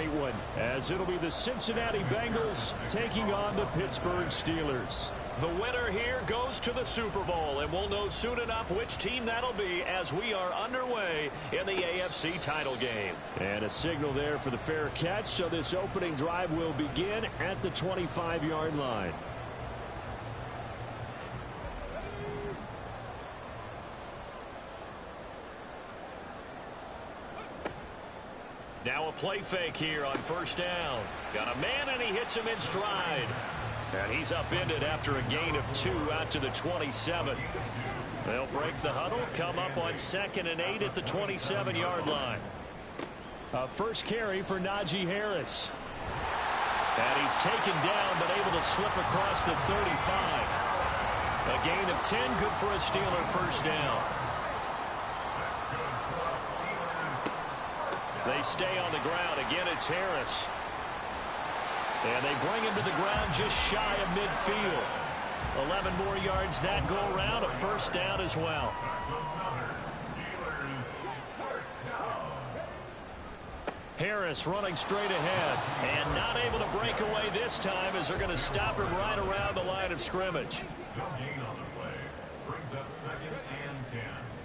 tight one, as it'll be the Cincinnati Bengals taking on the Pittsburgh Steelers. The winner here goes to the Super Bowl, and we'll know soon enough which team that'll be as we are underway in the AFC title game. And a signal there for the fair catch, so this opening drive will begin at the 25-yard line. Now a play fake here on first down. Got a man, and he hits him in stride. And he's upended after a gain of 2 out to the 27. They'll break the huddle, come up on 2nd and 8 at the 27-yard line. First carry for Najee Harris. And he's taken down, but able to slip across the 35. A gain of 10, good for a Steeler first down. They stay on the ground. Again, it's Harris. And they bring him to the ground just shy of midfield. 11 more yards that go around, a first down as well. Harris running straight ahead and not able to break away this time as they're going to stop him right around the line of scrimmage.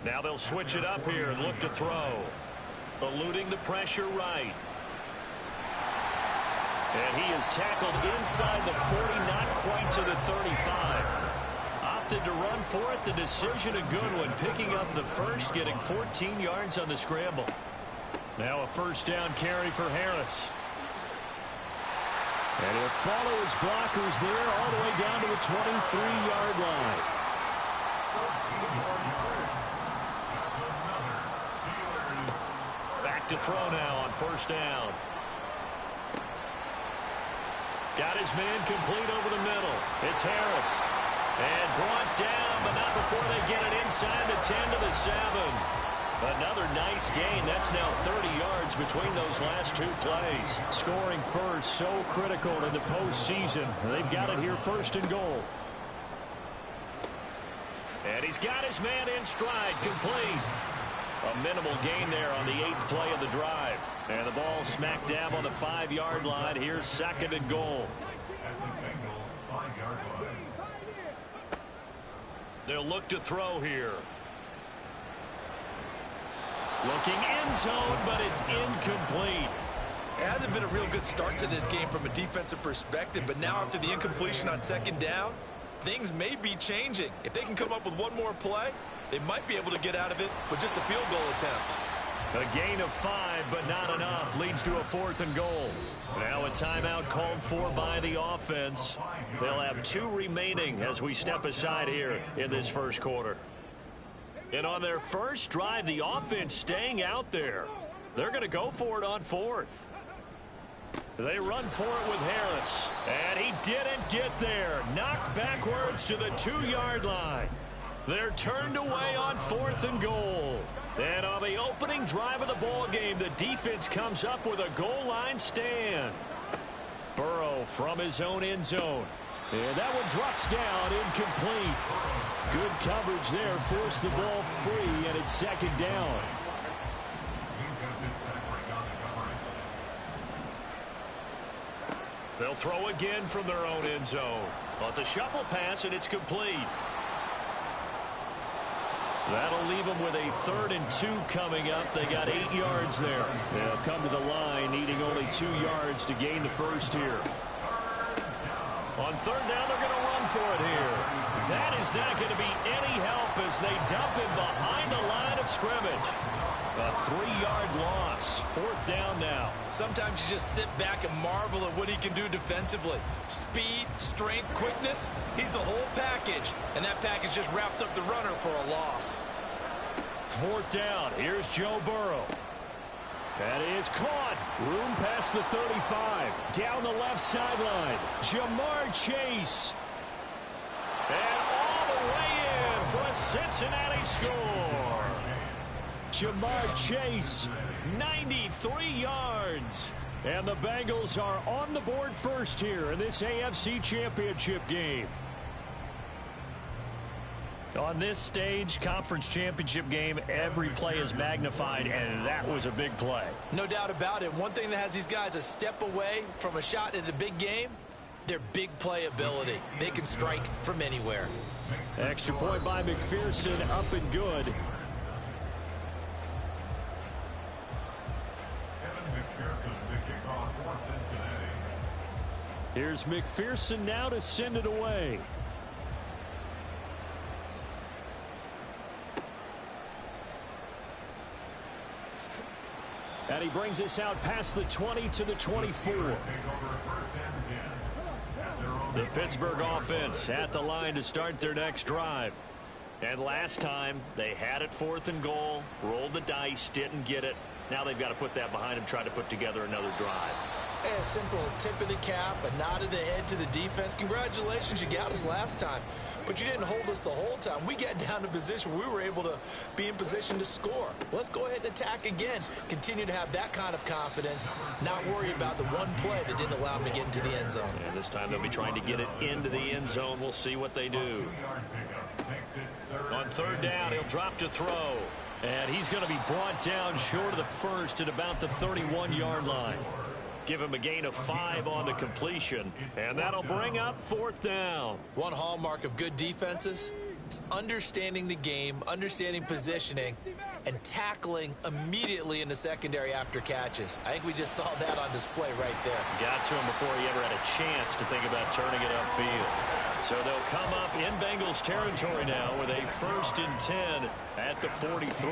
Now they'll switch it up here and look to throw. Eluding the pressure right. And he is tackled inside the 40, not quite to the 35. Opted to run for it. The decision a good one. Picking up the first, getting 14 yards on the scramble. Now a first down carry for Harris. And he'll follow his blockers there all the way down to the 23-yard line. Back to throw now on first down. Got his man complete over the middle. It's Harris. And brought down, but not before they get it inside the 10 to the 7. Another nice gain. That's now 30 yards between those last 2 plays. Scoring first, so critical in the postseason. They've got it here first and goal. And he's got his man in stride, complete. A minimal gain there on the 8th play of the drive. And the ball smack dab on the 5-yard line. Here's 2nd and goal. They'll look to throw here. Looking end zone, but it's incomplete. It hasn't been a real good start to this game from a defensive perspective, but now after the incompletion on 2nd down, things may be changing. If they can come up with one more play, they might be able to get out of it with just a field goal attempt. A gain of 5, but not enough. Leads to a 4th and goal. Now a timeout called for by the offense. They'll have 2 remaining as we step aside here in this first quarter. And on their first drive, the offense staying out there. They're going to go for it on 4th. They run for it with Harris. And he didn't get there. Knocked backwards to the 2-yard line. They're turned away on 4th and goal. And on the opening drive of the ball game, the defense comes up with a goal line stand. Burrow from his own end zone. And that one drops down, incomplete. Good coverage there, forced the ball free, and it's 2nd down. They'll throw again from their own end zone. Well, it's a shuffle pass, and it's complete. That'll leave them with a 3rd and 2 coming up. They got 8 yards there. They'll come to the line, needing only 2 yards to gain the first here. On 3rd down, they're going to run for it here. That is not going to be any help as they dump him behind the line of scrimmage. A 3-yard loss. 4th down now. Sometimes you just sit back and marvel at what he can do defensively. Speed, strength, quickness. He's the whole package. And that package just wrapped up the runner for a loss. 4th down. Here's Joe Burrow. That is caught. Room past the 35. Down the left sideline. Jamar Chase. And all the way in for a Cincinnati score. Jamar Chase, 93 yards. And the Bengals are on the board first here in this AFC Championship game. On this stage, conference championship game, every play is magnified, and that was a big play. No doubt about it. One thing that has these guys a step away from a shot at a big game, their big play ability. They can strike from anywhere. Extra point by McPherson, up and good. Here's McPherson now to send it away. And he brings us out past the 20 to the 24. The Pittsburgh offense at the line to start their next drive. And last time, they had it 4th and goal, rolled the dice, didn't get it. Now they've got to put that behind them, try to put together another drive. A simple tip of the cap, a nod of the head to the defense. Congratulations, you got us last time. But you didn't hold us the whole time. We got down to position. We were able to be in position to score. Let's go ahead and attack again. Continue to have that kind of confidence. Not worry about the one play that didn't allow them to get into the end zone. And this time they'll be trying to get it into the end zone. We'll see what they do. On 3rd down, he'll drop to throw. And he's going to be brought down short of the first at about the 31-yard line. Give him a gain of 5 on the completion, and that'll bring up 4th down. One hallmark of good defenses is understanding the game, understanding positioning, and tackling immediately in the secondary after catches. I think we just saw that on display right there. Got to him before he ever had a chance to think about turning it upfield. So they'll come up in Bengals territory now with a 1st and 10 at the 43.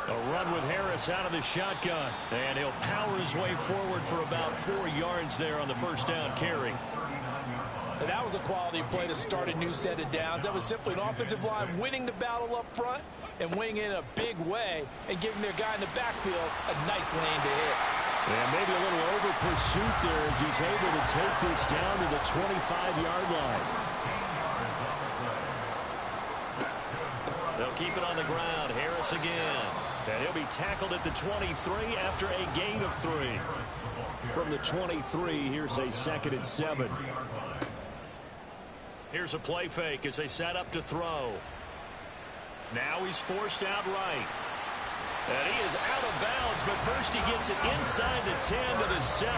A run with Harris out of the shotgun, and he'll power his way forward for about 4 yards there on the 1st down carry. And that was a quality play to start a new set of downs. That was simply an offensive line winning the battle up front and winning in a big way and giving their guy in the backfield a nice lane to hit. And maybe a little over pursuit there as he's able to take this down to the 25-yard line. They'll keep it on the ground. Harris again. And he'll be tackled at the 23 after a gain of 3. From the 23, here's a 2nd and 7. Here's a play fake as they set up to throw. Now he's forced out right. And he is out of bounds, but first he gets it inside the 10 to the 7.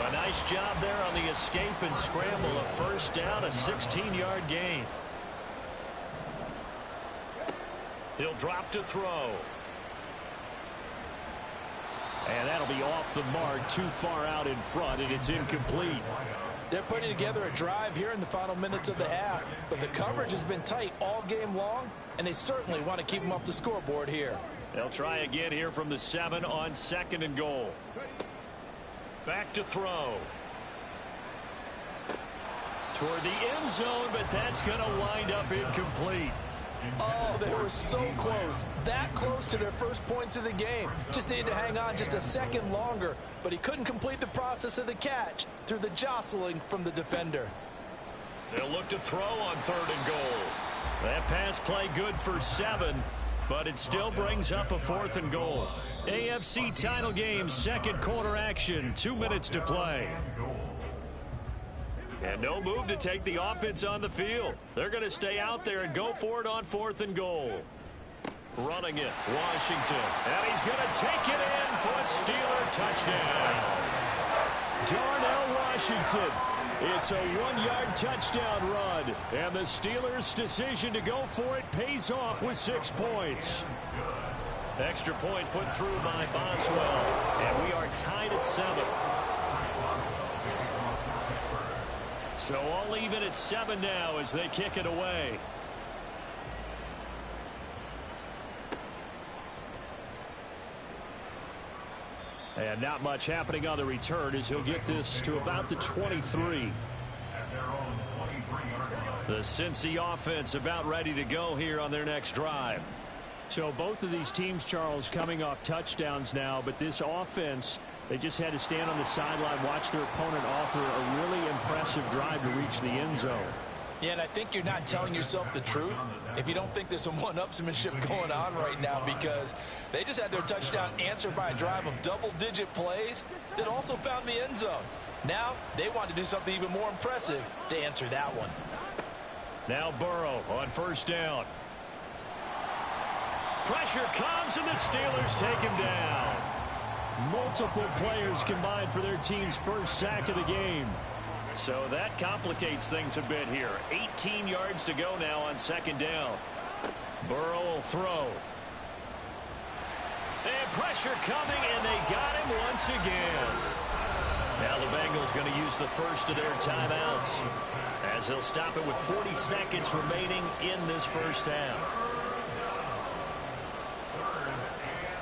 A nice job there on the escape and scramble. A 1st down, a 16-yard gain. He'll drop to throw. And that'll be off the mark, too far out in front, and it's incomplete. They're putting together a drive here in the final minutes of the half, but the coverage has been tight all game long, and they certainly want to keep them off the scoreboard here. They'll try again here from the 7 on 2nd and goal. Back to throw. Toward the end zone, but that's going to wind up incomplete. Oh, they were so close. That close to their first points of the game. Just needed to hang on just a second longer, but he couldn't complete the process of the catch through the jostling from the defender. They'll look to throw on 3rd and goal. That pass play good for 7, but it still brings up a 4th and goal. AFC title game, 2nd quarter action, 2 minutes to play. And no move to take the offense on the field. They're going to stay out there and go for it on 4th and goal. Running it, Washington. And he's going to take it in for a Steeler touchdown. Darnell Washington. It's a 1-yard touchdown run. And the Steelers' decision to go for it pays off with 6 points. Extra point put through by Boswell. And we are tied at 7. So all even at 7 now as they kick it away. And not much happening on the return as he'll get this to about the 23. The Cincy offense about ready to go here on their next drive. So both of these teams, Charles, coming off touchdowns now, but this offense, they just had to stand on the sideline, watch their opponent offer a really impressive drive to reach the end zone. Yeah, and I think you're not telling yourself the truth if you don't think there's some one-upsmanship going on right now, because they just had their touchdown answered by a drive of double-digit plays that also found the end zone. Now they want to do something even more impressive to answer that one. Now Burrow on first down. Pressure comes, and the Steelers take him down. Multiple players combined for their team's first sack of the game. So that complicates things a bit here. 18 yards to go now on second down. Burrow will throw. And pressure coming, and they got him once again. Now the Bengals going to use the first of their timeouts, as they'll stop it with 40 seconds remaining in this first half.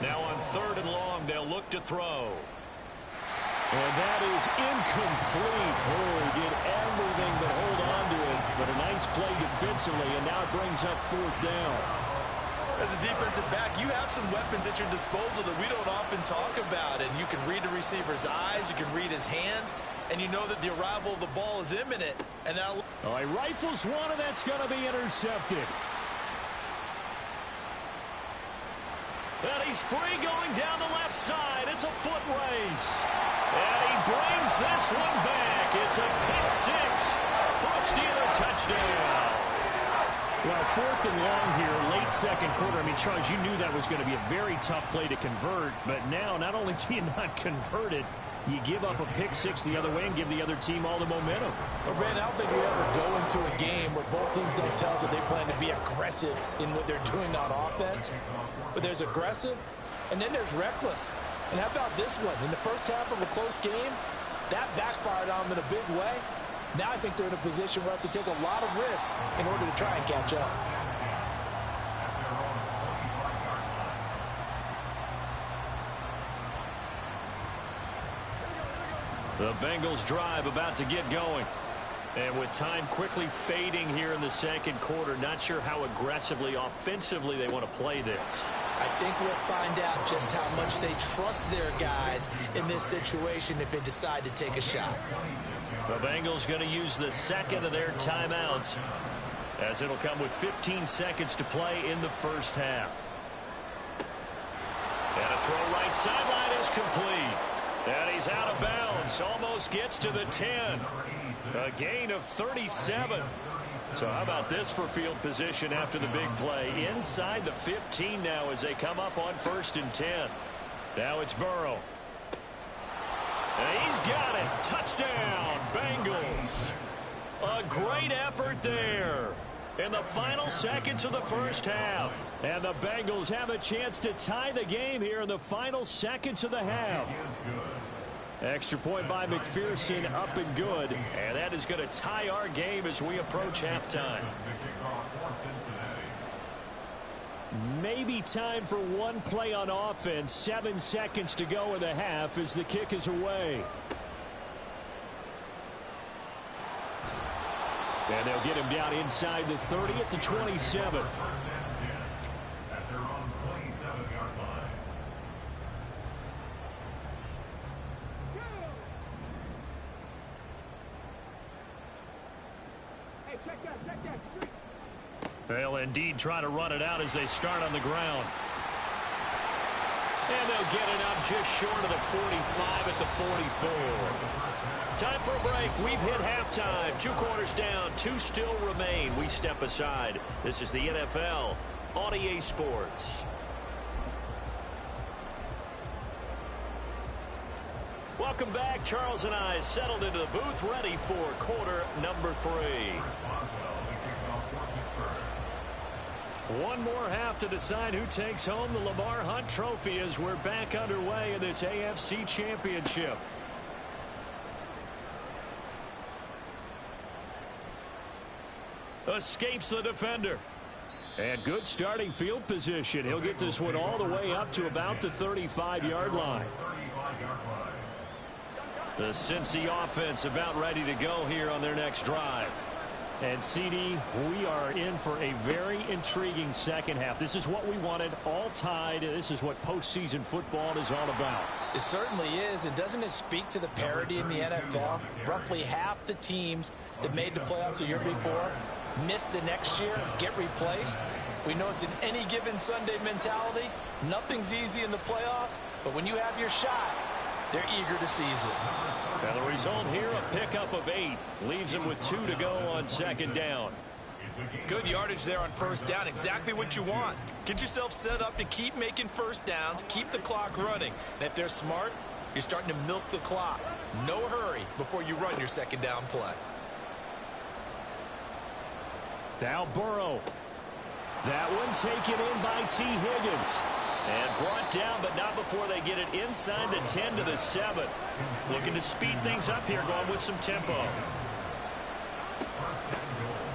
Now on third and long, they'll look to throw. And that is incomplete. Oh, he did everything but hold on to it. But a nice play defensively, and now it brings up fourth down. As a defensive back, you have some weapons at your disposal that we don't often talk about. And you can read the receiver's eyes, you can read his hands, and you know that the arrival of the ball is imminent. And now, oh, he rifles one, and that's going to be intercepted. And he's free going down the left side. It's a foot race. And he brings this one back. It's a pick six for a Steeler touchdown. Well, fourth and long here, late second quarter. I mean, Charles, you knew that was going to be a very tough play to convert. But now, not only do you not convert it, you give up a pick six the other way and give the other team all the momentum. Well, Brandon, I don't think we ever go into a game where both teams don't tell us that they plan to be aggressive in what they're doing on offense. But there's aggressive, and then there's reckless. And how about this one? In the first half of a close game, that backfired on them in a big way. Now I think they're in a position where they have to take a lot of risks in order to try and catch up. The Bengals drive about to get going. And with time quickly fading here in the second quarter, not sure how aggressively, offensively they want to play this. I think we'll find out just how much they trust their guys in this situation if they decide to take a shot. The Bengals going to use the second of their timeouts, as it'll come with 15 seconds to play in the first half. And a throw right sideline is complete. And he's out of bounds. Almost gets to the 10. A gain of 37. So how about this for field position after the big play? Inside the 15 now as they come up on first and 10. Now it's Burrow. And he's got it. Touchdown, Bengals. A great effort there in the final seconds of the first half. And the Bengals have a chance to tie the game here in the final seconds of the half. Extra point by McPherson, up and good. And that is going to tie our game as we approach halftime. Maybe time for one play on offense. 7 seconds to go in the half as the kick is away. And they'll get him down inside the 30 at the 27. They'll indeed try to run it out as they start on the ground. And they'll get it up just short of the 45 at the 44. Time for a break. We've hit halftime. 2 quarters down. 2 still remain. We step aside. This is the NFL on EA Sports. Welcome back. Charles and I settled into the booth, ready for quarter number 3. One more half to decide who takes home the Lamar Hunt Trophy as we're back underway in this AFC Championship. Escapes the defender. And good starting field position. He'll get this one all the way up to about the 35-yard line. The Cincy offense about ready to go here on their next drive. And, CD, we are in for a very intriguing second half. This is what we wanted, all tied. This is what postseason football is all about. It certainly is. And doesn't it speak to the parity in the NFL? Roughly half the teams that made the playoffs the year before miss the next year, get replaced. We know it's an any given Sunday mentality. Nothing's easy in the playoffs, but when you have your shot, they're eager to seize it. And the result here, a pickup of 8. Leaves them with 2 to go on second down. Good yardage there on first down. Exactly what you want. Get yourself set up to keep making first downs, keep the clock running. And if they're smart, you're starting to milk the clock. No hurry before you run your second down play. Now Burrow. That one taken in by T. Higgins. And brought down, but not before they get it inside the 10 to the 7. Looking to speed things up here, going with some tempo.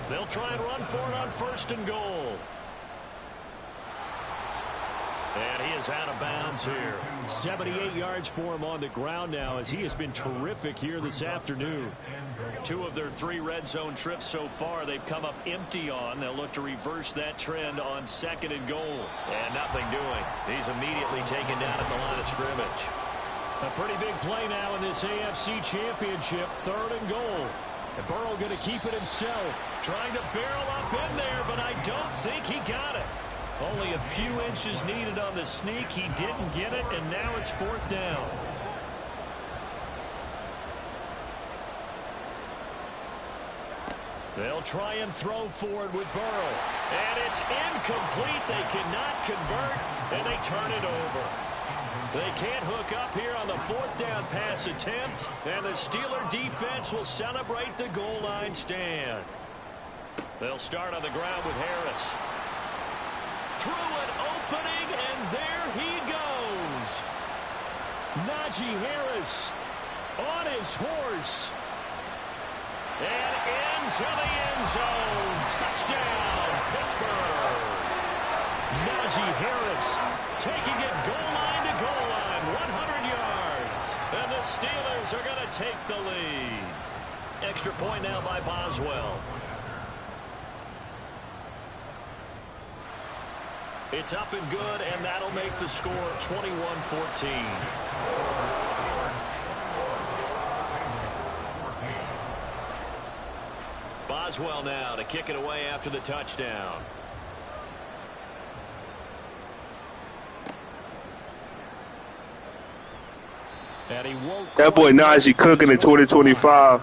They'll try and run for it on first and goal. And he is out of bounds here. 78 yards for him on the ground now, as he has been terrific here this afternoon. 2 of their 3 red zone trips so far they've come up empty on. They'll look to reverse that trend on second and goal. And nothing doing. He's immediately taken down at the line of scrimmage. A pretty big play now in this AFC Championship. 3rd and goal. And Burrow going to keep it himself. Trying to barrel up in there, but I don't think he got it. Only a few inches needed on the sneak. He didn't get it, and now it's 4th down. They'll try and throw forward with Burrow. And it's incomplete. They cannot convert, and they turn it over. They can't hook up here on the 4th down pass attempt, and the Steeler defense will celebrate the goal line stand. They'll start on the ground with Harris. Through an opening, and there he goes. Najee Harris on his horse. And into the end zone. Touchdown, Pittsburgh. Najee Harris Taking it goal line to goal line, 100 yards. And the Steelers are going to take the lead. Extra point now by Boswell. It's up and good, and that'll make the score 21-14. Boswell now to kick it away after the touchdown. And he won't. That boy Najee cooking in 2025.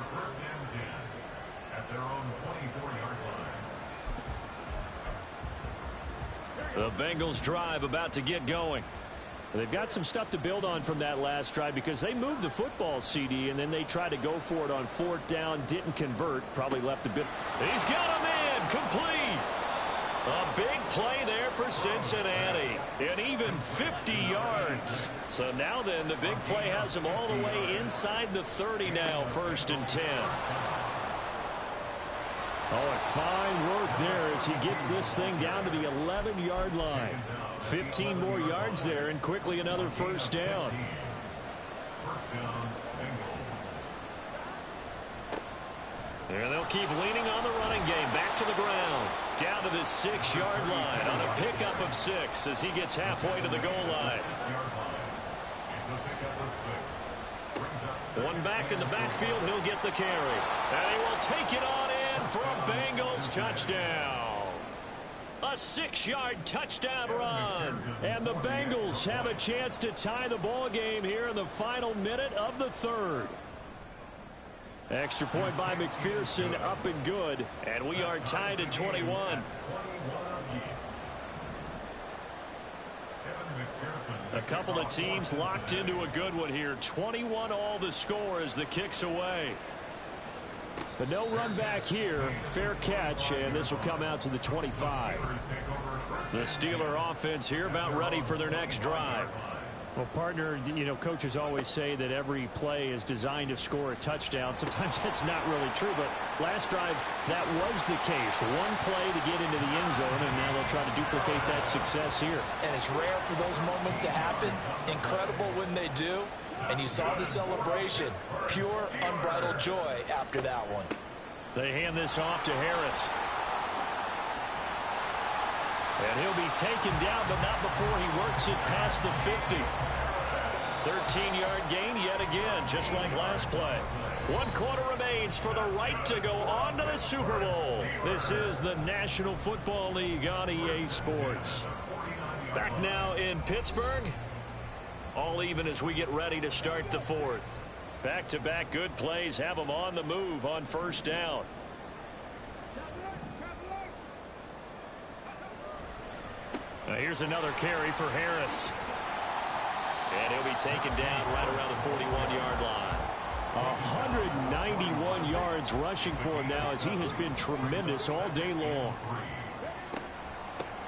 The Bengals drive about to get going. They've got some stuff to build on from that last drive because they moved the football, CD, and then they tried to go for it on 4th down, didn't convert, probably left a bit. He's got a man, complete. A big play there for Cincinnati, and even 50 yards. So now then, the big play has him all the way inside the 30 now, 1st and 10. Oh, and fine work there as he gets this thing down to the 11-yard line. 15 more yards there, and quickly another 1st down. And they'll keep leaning on the running game. Back to the ground. Down to the 6-yard line on a pickup of 6 as he gets halfway to the goal line. One back in the backfield. He'll get the carry. And he will take it on in for a Bengals touchdown. A 6-yard touchdown run. And the Bengals have a chance to tie the ball game here in the final minute of the 3rd. Extra point by McPherson, up and good. And we are tied at 21. A couple of teams locked into a good one here. 21 all the score as the kick's away. But no run back here. Fair catch, and this will come out to the 25. The Steeler offense here about ready for their next drive. Well, partner, you know, coaches always say that every play is designed to score a touchdown. Sometimes that's not really true, but last drive, that was the case. One play to get into the end zone, and now they'll try to duplicate that success here. And it's rare for those moments to happen. Incredible when they do. And you saw the celebration. Pure, unbridled joy after that one. They hand this off to Harris. And he'll be taken down, but not before he works it past the 50. 13-yard gain yet again, just like last play. 1 quarter remains for the right to go on to the Super Bowl. This is the National Football League on EA Sports. Back now in Pittsburgh. All even as we get ready to start the 4th. Back-to-back good plays have them on the move on 1st down. Here's another carry for Harris. And he'll be taken down right around the 41-yard line. 191 yards rushing for him now, as he has been tremendous all day long.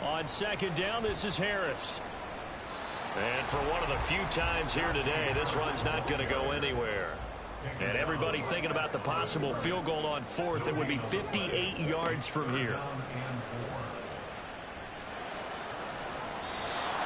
On second down, this is Harris. And for one of the few times here today, this run's not going to go anywhere. And everybody thinking about the possible field goal on fourth. It would be 58 yards from here.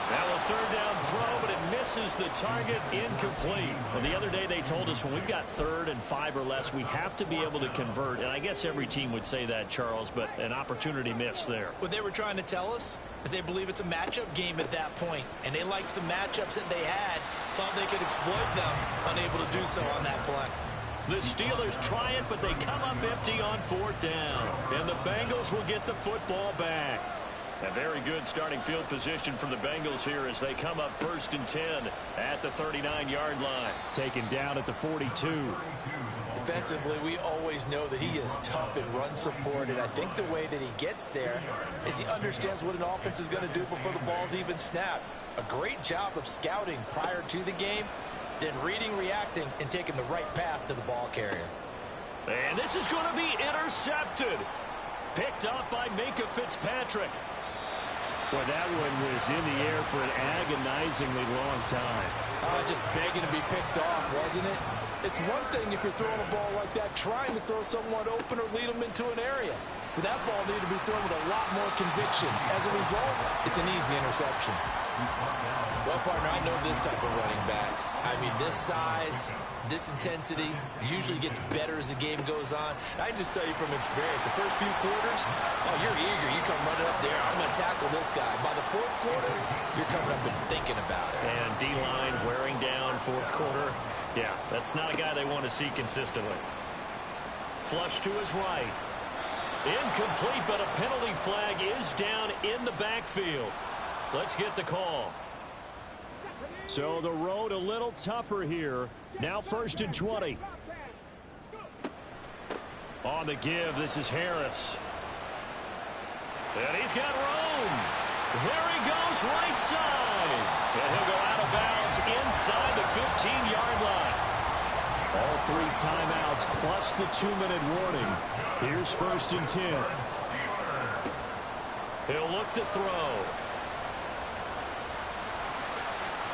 Now a third down throw, but it misses the target, incomplete. Well, the other day they told us when we've got 3rd and 5 or less, we have to be able to convert. And I guess every team would say that, Charles, but an opportunity missed there. What they were trying to tell us is they believe it's a matchup game at that point, and they liked some matchups that they had, thought they could exploit them, unable to do so on that play. The Steelers try it, but they come up empty on 4th down. And the Bengals will get the football back. A very good starting field position for the Bengals here as they come up 1st and 10 at the 39-yard line. Taken down at the 42. Defensively, we always know that he is tough in run support, and I think the way that he gets there is he understands what an offense is going to do before the ball's even snapped. A great job of scouting prior to the game, then reading, reacting, and taking the right path to the ball carrier. And this is going to be intercepted. Picked up by Minkah Fitzpatrick. Well, that one was in the air for an agonizingly long time. Just begging to be picked off, wasn't it? It's one thing if you're throwing a ball like that, trying to throw someone open or lead them into an area. But that ball needed to be thrown with a lot more conviction. As a result, it's an easy interception. Well, partner, I know this type of running back. I mean, this size, this intensity usually gets better as the game goes on. I can just tell you from experience, the first few quarters, oh, you're eager. You come running up there. I'm going to tackle this guy. By the 4th quarter, you're coming up and thinking about it. And D-line wearing down 4th quarter. Yeah, that's not a guy they want to see consistently. Flush to his right. Incomplete, but a penalty flag is down in the backfield. Let's get the call. So the road a little tougher here. Now 1st and 20. On the give, this is Harris. And he's got room. There he goes, right side. And he'll go out of bounds inside the 15-yard line. All 3 timeouts plus the 2-minute warning. Here's 1st and 10. He'll look to throw.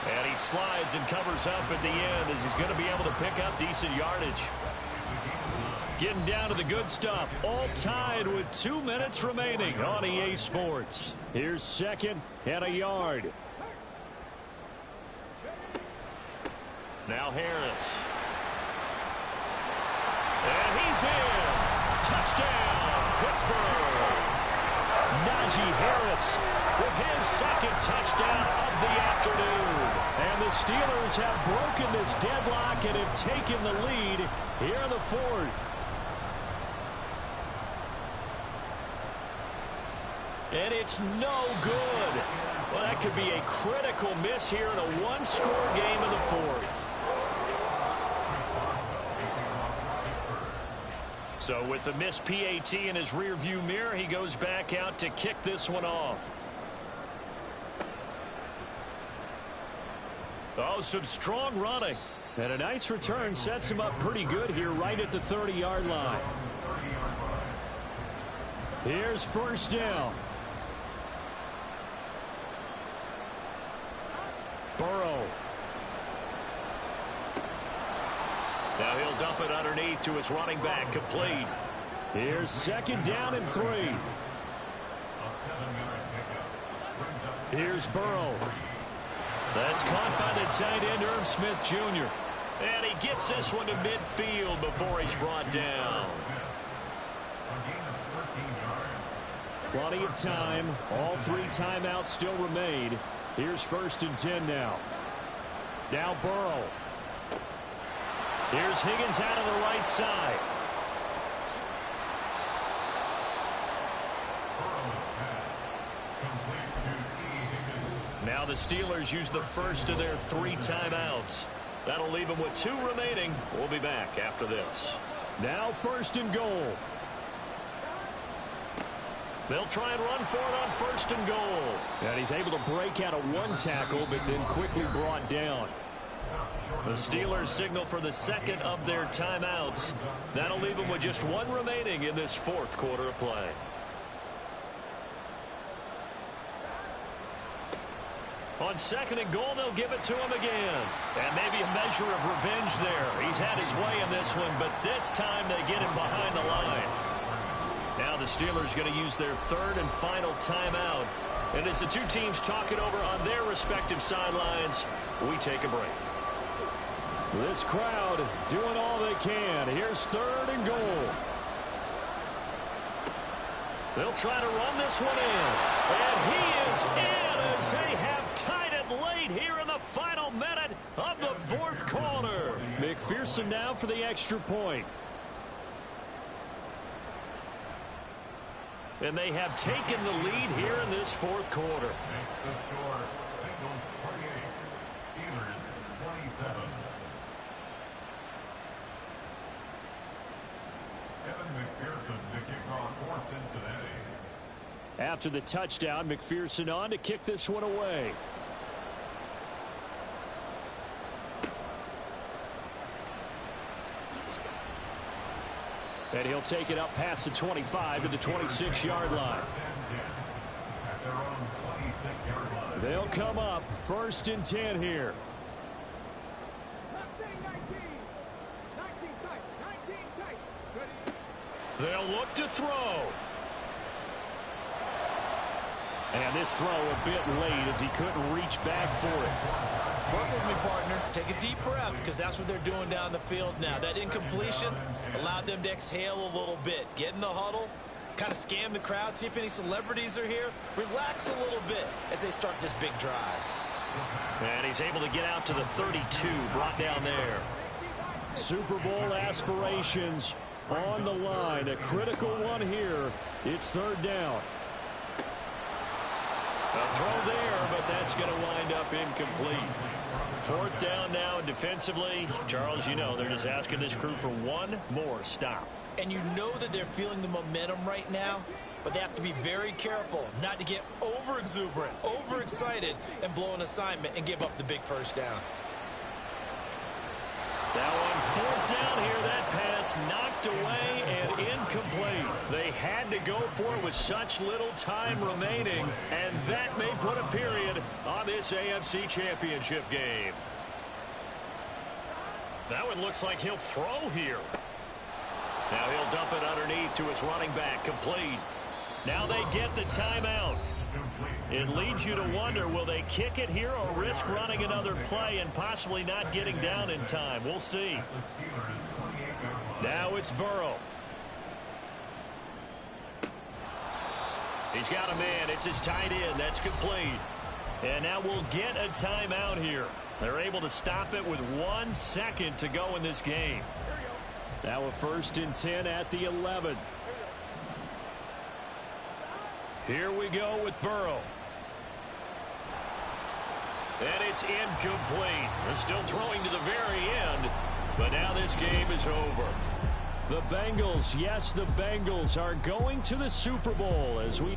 And he slides and covers up at the end as he's going to be able to pick up decent yardage. Getting down to the good stuff. All tied with 2 minutes remaining on EA Sports. Here's 2nd and a yard. Now Harris. And he's in. Touchdown, Pittsburgh. Najee Harris with his 2nd touchdown of the afternoon. And the Steelers have broken this deadlock and have taken the lead here in the 4th. And it's no good. Well, that could be a critical miss here in a 1-score game in the 4th. So with the missed PAT in his rearview mirror, he goes back out to kick this one off. Oh, some strong running. And a nice return sets him up pretty good here right at the 30-yard line. Here's 1st down. Burrow. Now he'll dump it underneath to his running back, complete. Here's 2nd down and 3. Here's Burrow. That's caught by the tight end, Irv Smith Jr. And he gets this one to midfield before he's brought down. Plenty of time. All 3 timeouts still remain. Here's 1st and 10 now. Now Burrow. Here's Higgins out of the right side. Now the Steelers use the first of their 3 timeouts. That'll leave them with 2 remaining. We'll be back after this. Now 1st and goal. They'll try and run for it on 1st and goal. And he's able to break out of one tackle, but then quickly brought down. The Steelers signal for the second of their timeouts. That'll leave them with just one remaining in this 4th quarter of play. On 2nd and goal, they'll give it to him again. And maybe a measure of revenge there. He's had his way in this one, but this time they get him behind the line. Now the Steelers going to use their 3rd and final timeout. And as the two teams talk it over on their respective sidelines, we take a break. This crowd doing all they can. Here's 3rd and goal. They'll try to run this one in. And he is in as they have tied it late here in the final minute of the 4th quarter. McPherson now for the extra point. And they have taken the lead here in this 4th quarter. Makes the score Bengals 48, Steelers 27. Evan McPherson to kick off for Cincinnati. After the touchdown, McPherson on to kick this one away. And he'll take it up past the 25 to the 26-yard line. At their own 26-yard line. They'll come up 1st and 10 here. They'll look to throw. And this throw a bit late as he couldn't reach back for it. Work with me, partner. Take a deep breath, because that's what they're doing down the field now. That incompletion allowed them to exhale a little bit. Get in the huddle, kind of scan the crowd, see if any celebrities are here. Relax a little bit as they start this big drive. And he's able to get out to the 32, brought down there. Super Bowl aspirations on the line. A critical one here. It's 3rd down. A throw there, but that's going to wind up incomplete. 4th down now defensively. Charles, you know, they're just asking this crew for one more stop. And you know that they're feeling the momentum right now, but they have to be very careful not to get over-exuberant, overexcited, and blow an assignment and give up the big 1st down. Now on 4th down here, that pass knocked away and incomplete. They had to go for it with such little time remaining, and that may put a period on this AFC Championship game. That one looks like he'll throw here. Now he'll dump it underneath to his running back, complete. Now they get the timeout. It leads you to wonder, will they kick it here or risk running another play and possibly not getting down in time? We'll see. Now it's Burrow. He's got a man. It's his tight end. That's complete. And now we'll get a timeout here. They're able to stop it with 1 second to go in this game. Now a 1st and 10 at the 11. Here we go with Burrow. And it's incomplete. They're still throwing to the very end, but now this game is over. The Bengals, yes, the Bengals are going to the Super Bowl as we